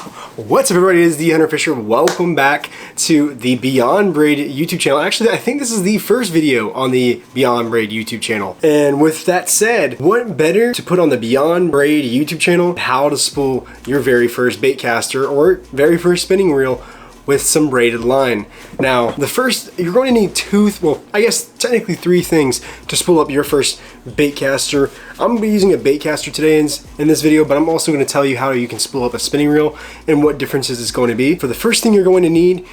What's up, everybody? It is the Hunter Fisher. Welcome back to the Beyond Braid YouTube channel. Actually, I think this is the first video on the Beyond Braid YouTube channel. And with that said, what better to put on the Beyond Braid YouTube channel how to spool your very first baitcaster or very first spinning reel with some braided line. Now, the first, you're going to need I guess technically three things to spool up your first baitcaster. I'm going to be using a baitcaster today in this video, but I'm also going to tell you how you can spool up a spinning reel and what differences it's going to be. For the first thing you're going to need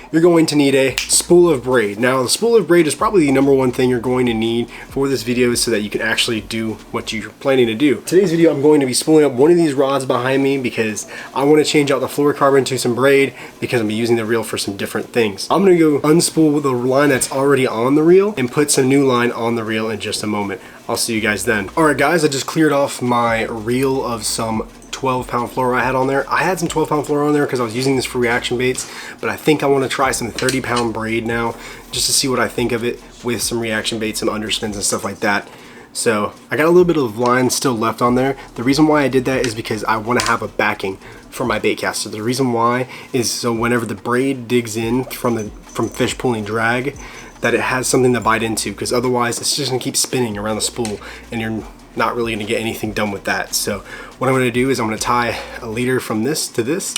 a spool of braid. Now, the spool of braid is probably the number one thing you're going to need for this video so that you can actually do what you're planning to do. Today's video, I'm going to be spooling up one of these rods behind me because I want to change out the fluorocarbon to some braid because I'm using the reel for some different things. I'm going to go unspool the line that's already on the reel and put some new line on the reel in just a moment. I'll see you guys then. Alright guys, I just cleared off my reel of some 12-pound fluoro I had on there. I had some 12-pound fluoro on there because I was using this for reaction baits, but I think I want to try some 30-pound braid now just to see what I think of it with some reaction baits, some underspins and stuff like that. So I got a little bit of line still left on there. The reason why I did that is because I want to have a backing for my baitcaster. The reason why is so whenever the braid digs in from fish pulling drag, that it has something to bite into, because otherwise it's just gonna keep spinning around the spool and you're not really gonna get anything done with that. So what I'm gonna do is I'm gonna tie a leader from this to this,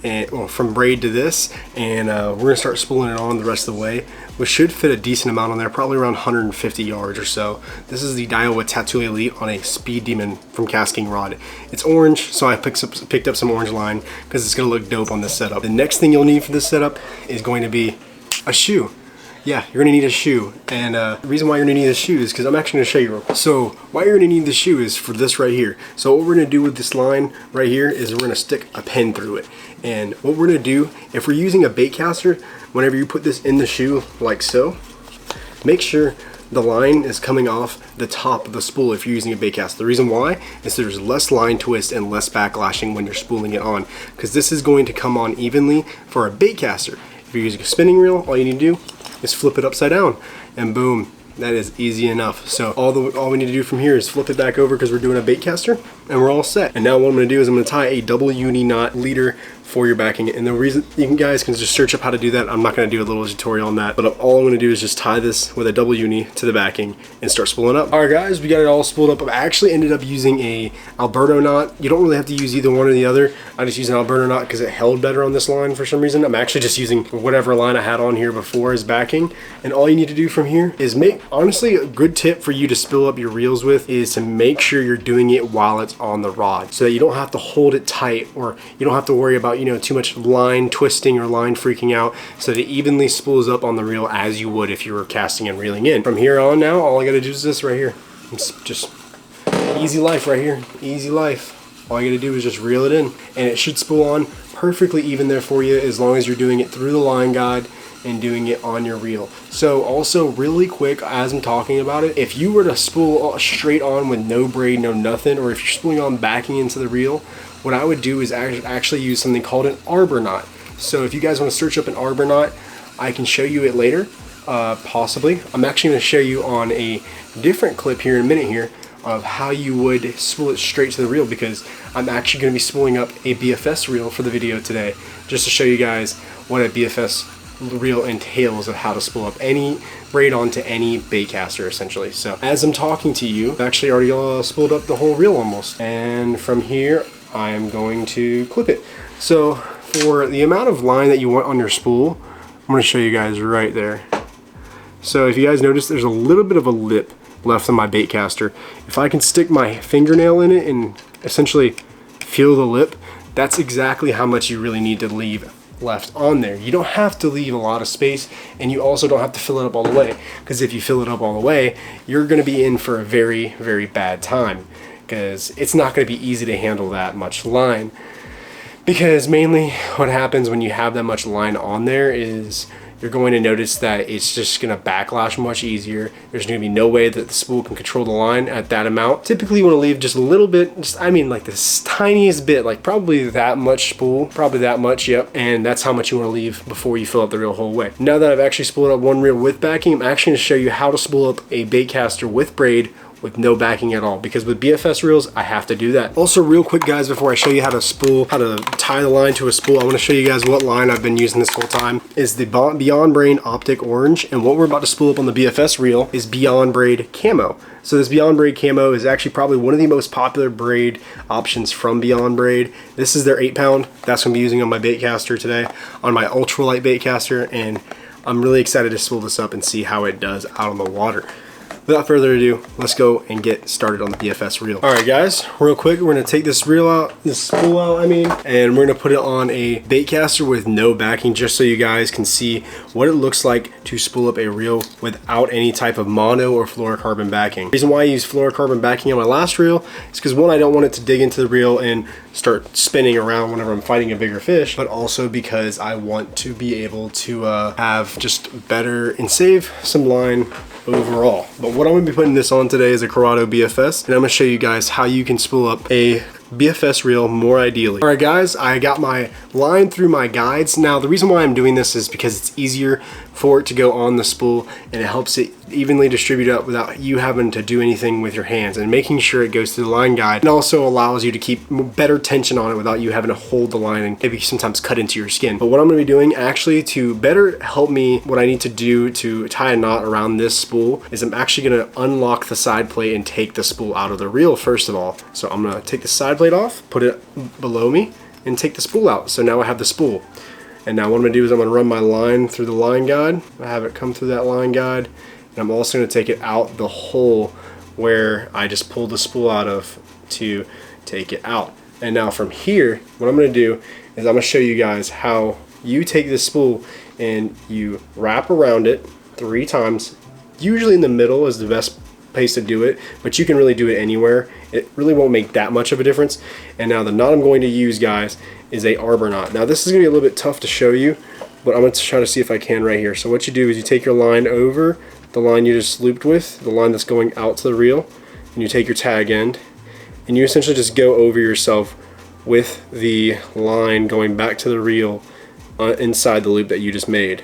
and from braid to this, and we're gonna start spooling it on the rest of the way, which should fit a decent amount on there, probably around 150 yards or so. This is the Daiwa Tattoo Elite on a Speed Demon from Casking Rod. It's orange, so I picked up some orange line because it's gonna look dope on this setup. The next thing you'll need for this setup is going to be a shoe. Yeah, you're gonna need a shoe, and the reason why you're gonna need a shoe is because I'm actually gonna show you. So why you're gonna need the shoe is for this right here. So what we're gonna do with this line right here is we're gonna stick a pin through it, and what we're gonna do, if we're using a baitcaster, whenever you put this in the shoe like so, make sure the line is coming off the top of the spool if you're using a baitcaster. The reason why is there's less line twist and less backlashing when you're spooling it on, because this is going to come on evenly for a baitcaster. If you're using a spinning reel, all you need to do is flip it upside down, and boom, that is easy enough. So all we need to do from here is flip it back over because we're doing a baitcaster, and we're all set. And now what I'm going to do is I'm going to tie a double uni knot leader for your backing. And the reason you guys can just search up how to do that. I'm not going to do a little tutorial on that, but all I'm going to do is just tie this with a double uni to the backing and start spooling up. All right guys, we got it all spooled up. I actually ended up using a Alberto knot. You don't really have to use either one or the other. I just used an Alberto knot because it held better on this line for some reason. I'm actually just using whatever line I had on here before as backing. And all you need to do from here is honestly, a good tip for you to spool up your reels with is to make sure you're doing it while it's on the rod, so that you don't have to hold it tight, or you don't have to worry about too much line twisting or line freaking out, so that it evenly spools up on the reel as you would if you were casting and reeling in. From here on now, all I gotta do is this right here. It's just easy life right here, easy life. All you gotta do is just reel it in, and it should spool on perfectly even there for you, as long as you're doing it through the line guide and doing it on your reel. So also really quick, as I'm talking about it, if you were to spool straight on with no braid, no nothing, or if you're spooling on backing into the reel, what I would do is actually use something called an arbor knot. So if you guys want to search up an arbor knot, I can show you it later, possibly. I'm actually going to show you on a different clip here in a minute here of how you would spool it straight to the reel, because I'm actually going to be spooling up a BFS reel for the video today, just to show you guys what a BFS reel entails of how to spool up any braid onto any baitcaster essentially. So as I'm talking to you, I've actually already spooled up the whole reel almost, and from here I'm going to clip it. So for the amount of line that you want on your spool, I'm going to show you guys right there. So if you guys notice, there's a little bit of a lip left on my baitcaster. If I can stick my fingernail in it and essentially feel the lip, that's exactly how much you really need to leave left on there. You don't have to leave a lot of space, and you also don't have to fill it up all the way, because if you fill it up all the way, you're going to be in for a very, very bad time, because it's not going to be easy to handle that much line. Because mainly what happens when you have that much line on there is you're going to notice that it's just going to backlash much easier. There's going to be no way that the spool can control the line at that amount. Typically you want to leave just a little bit, I mean like this tiniest bit, like probably that much spool, probably that much, yep. And that's how much you want to leave before you fill up the reel whole way. Now that I've actually spooled up one reel with backing, I'm actually going to show you how to spool up a baitcaster with braid with no backing at all, because with BFS reels I have to do that. Also, real quick guys, before I show you how to tie the line to a spool, I want to show you guys what line I've been using this whole time. Is the Beyond Braid Optic Orange, and what we're about to spool up on the BFS reel is Beyond Braid Camo. So this Beyond Braid Camo is actually probably one of the most popular braid options from Beyond Braid. This is their 8-pound. That's what I'm using on my Baitcaster today, on my ultralight Baitcaster, and I'm really excited to spool this up and see how it does out on the water. Without further ado, let's go and get started on the BFS reel. All right guys, real quick, we're gonna take this reel out, this spool out, and we're gonna put it on a Baitcaster with no backing, just so you guys can see what it looks like to spool up a reel without any type of mono or fluorocarbon backing. The reason why I use fluorocarbon backing on my last reel is because, one, I don't want it to dig into the reel and start spinning around whenever I'm fighting a bigger fish, but also because I want to be able to have just better and save some line overall. But what I'm going to be putting this on today is a Corrado BFS, and I'm going to show you guys how you can spool up a BFS reel more ideally. All right guys, I got my line through my guides. Now the reason why I'm doing this is because it's easier for it to go on the spool, and it helps it evenly distribute up without you having to do anything with your hands, and making sure it goes through the line guide, and also allows you to keep better tension on it without you having to hold the line and maybe sometimes cut into your skin. But what I'm going to be doing actually to better help me, what I need to do to tie a knot around this spool, is I'm actually going to unlock the side plate and take the spool out of the reel first of all. So I'm going to take the side plate off, put it below me, and take the spool out. So now I have the spool. And now what I'm going to do is I'm going to run my line through the line guide. I have it come through that line guide. And I'm also going to take it out the hole where I just pulled the spool out of to take it out. And now from here, what I'm going to do is I'm going to show you guys how you take this spool and you wrap around it 3 times. Usually in the middle is the best place to do it, but you can really do it anywhere. It really won't make that much of a difference. And now the knot I'm going to use, guys, is a arbor knot. Now this is going to be a little bit tough to show you, but I'm going to try to see if I can right here. So what you do is you take your line over the line you just looped with, the line that's going out to the reel, and you take your tag end, and you essentially just go over yourself with the line going back to the reel inside the loop that you just made.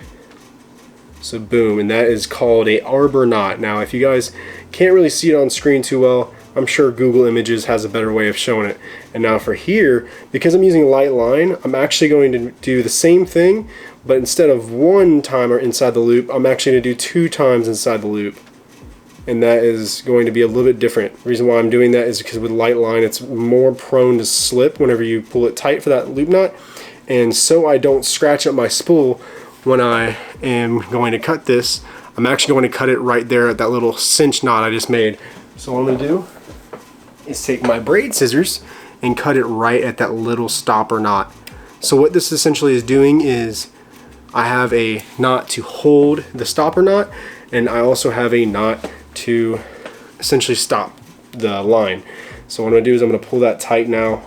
So boom, and that is called a arbor knot. Now if you guys can't really see it on screen too well, I'm sure Google Images has a better way of showing it. And now for here, because I'm using light line, I'm actually going to do the same thing, but instead of 1 timer inside the loop, I'm actually going to do 2 times inside the loop. And that is going to be a little bit different. The reason why I'm doing that is because with light line, it's more prone to slip whenever you pull it tight for that loop knot. And so I don't scratch up my spool when I am going to cut this, I'm actually going to cut it right there at that little cinch knot I just made. So what I'm going to do is take my braid scissors and cut it right at that little stopper knot. So what this essentially is doing is I have a knot to hold the stopper knot, and I also have a knot to essentially stop the line. So what I'm going to do is I'm going to pull that tight now,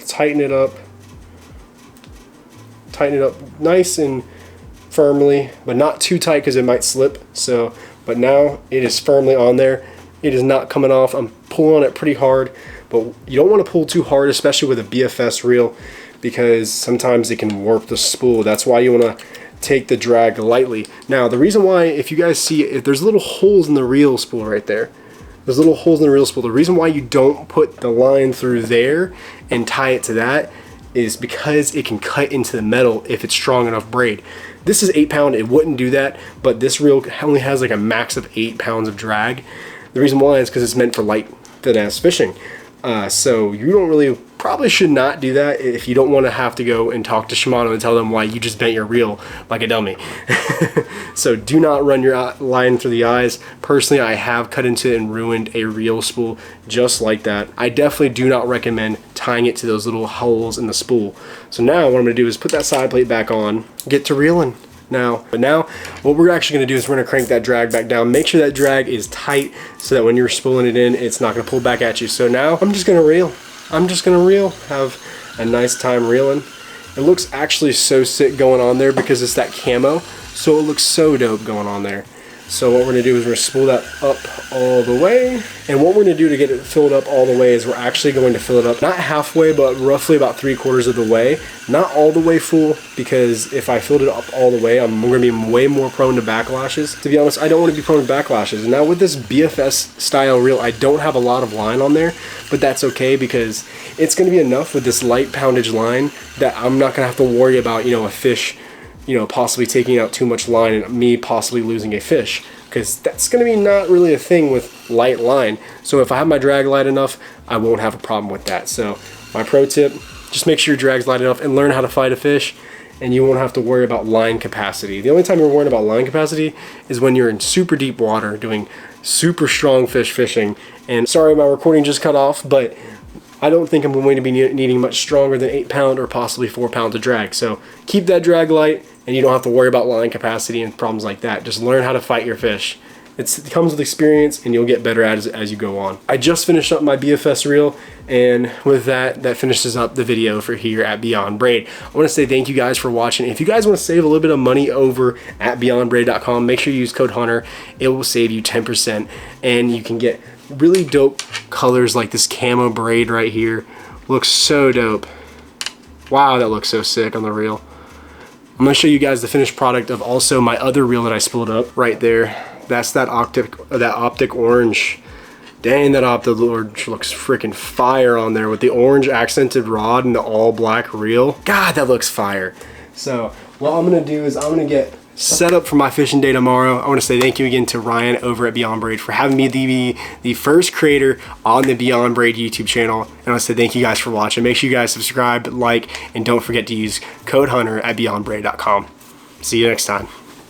tighten it up nice and firmly, but not too tight because it might slip. So, but now it is firmly on there. It is not coming off. I'm pulling on it pretty hard, but you don't want to pull too hard, especially with a BFS reel, because sometimes it can warp the spool. That's why you want to take the drag lightly. Now, the reason why, if you guys see, if there's little holes in the reel spool right there, there's little holes in the reel spool. The reason why you don't put the line through there and tie it to that is because it can cut into the metal if it's strong enough braid. This is 8-pound, it wouldn't do that, but this reel only has like a max of 8 pounds of drag. The reason why is because it's meant for light finesse fishing. So you don't really, probably should not do that if you don't want to have to go and talk to Shimano and tell them why you just bent your reel like a dummy. So do not run your line through the eyes. Personally, I have cut into it and ruined a reel spool just like that. I definitely do not recommend tying it to those little holes in the spool. So now what I'm going to do is put that side plate back on, get to reeling. Now what we're actually going to do is we're going to crank that drag back down. Make sure that drag is tight so that when you're spooling it in, it's not going to pull back at you. So now I'm just going to reel. Have a nice time reeling. It looks actually so sick going on there because it's that camo, so it looks so dope going on there. So what we're gonna do is we're gonna spool that up all the way. And what we're gonna do to get it filled up all the way is we're actually going to fill it up, not halfway, but roughly about 3/4 of the way. Not all the way full, because if I filled it up all the way, I'm gonna be way more prone to backlashes. To be honest, I don't wanna be prone to backlashes. And now with this BFS style reel, I don't have a lot of line on there, but that's okay because it's gonna be enough with this light poundage line that I'm not gonna have to worry about, you know, a fish, you know, possibly taking out too much line and me possibly losing a fish, because that's going to be not really a thing with light line. So if I have my drag light enough, I won't have a problem with that. So my pro tip, just make sure your drag's light enough and learn how to fight a fish, and you won't have to worry about line capacity. The only time you're worrying about line capacity is when you're in super deep water doing super strong fish fishing. And sorry, my recording just cut off, but I don't think I'm going to be needing much stronger than 8 pound or possibly 4 pounds of drag. So keep that drag light, and you don't have to worry about line capacity and problems like that. Just learn how to fight your fish. It comes with experience, and you'll get better at it as you go on. I just finished up my BFS reel, and with that, that finishes up the video for here at Beyond Braid. I want to say thank you guys for watching. If you guys want to save a little bit of money over at beyondbraid.com, make sure you use code HUNTER. It will save you 10%, and you can get really dope colors like this camo braid right here. Looks so dope. Wow, that looks so sick on the reel. I'm gonna show you guys the finished product of also my other reel that I spooled up right there. That's that optic orange. Dang, that optic orange looks freaking fire on there with the orange accented rod and the all black reel. God, that looks fire. So what I'm gonna do is I'm gonna get set up for my fishing day tomorrow. I want to say thank you again to Ryan over at Beyond Braid for having me be the first creator on the Beyond Braid YouTube channel. And I want to say thank you guys for watching. Make sure you guys subscribe, like, and don't forget to use code HUNTER at beyondbraid.com. See you next time.